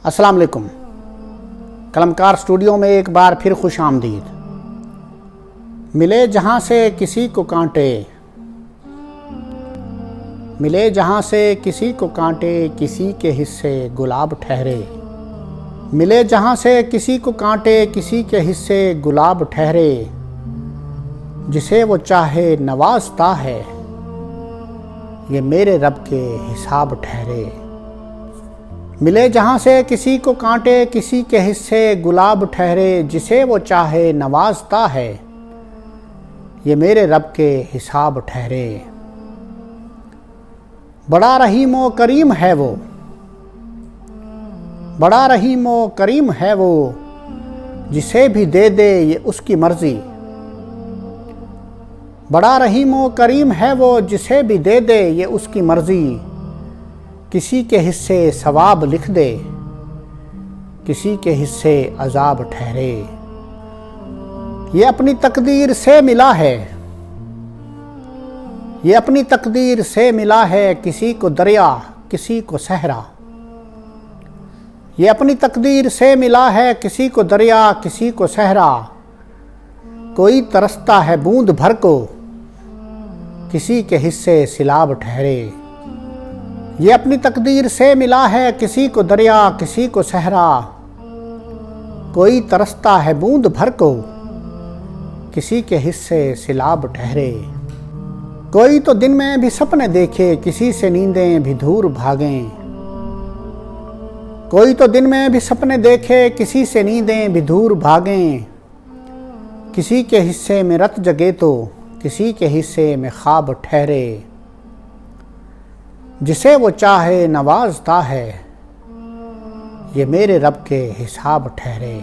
अस्सलाम वालेकुम। कलमकार स्टूडियो में एक बार फिर खुश आमदीद। मिले जहाँ से किसी को कांटे, मिले जहाँ से किसी को कांटे, किसी के हिस्से गुलाब ठहरे। मिले जहाँ से किसी को कांटे, किसी के हिस्से गुलाब ठहरे। जिसे वो चाहे नवाजता है, ये मेरे रब के हिसाब ठहरे। मिले जहाँ से किसी को कांटे, किसी के हिस्से गुलाब ठहरे। जिसे वो चाहे नवाजता है, ये मेरे रब के हिसाब ठहरे। बड़ा रहीम व करीम है वो, बड़ा रहीम व करीम है वो। जिसे भी दे दे ये उसकी मर्जी। बड़ा रहीम व करीम है वो, जिसे भी दे दे ये उसकी मर्जी। किसी के हिस्से सवाब लिख दे, किसी के हिस्से अजाब ठहरे। ये अपनी तकदीर से मिला है, ये अपनी तकदीर से मिला है। किसी को दरिया, किसी को सहरा। ये अपनी तकदीर से मिला है, किसी को दरिया, किसी को सहरा। कोई तरसता है बूंद भर को, किसी के हिस्से सिलाब ठहरे। ये अपनी तकदीर से मिला है, किसी को दरिया, किसी को सहरा। कोई तरसता है बूंद भर को, किसी के हिस्से सिलाब ठहरे। कोई तो दिन में भी सपने देखे, किसी से नींदें भी दूर भागें। कोई तो दिन में भी सपने देखे, किसी से नींदें भी दूर भागें। किसी के हिस्से में रत जगे तो, किसी के हिस्से में ख्वाब ठहरे। जिसे वो चाहे नवाजता है, ये मेरे रब के हिसाब ठहरे।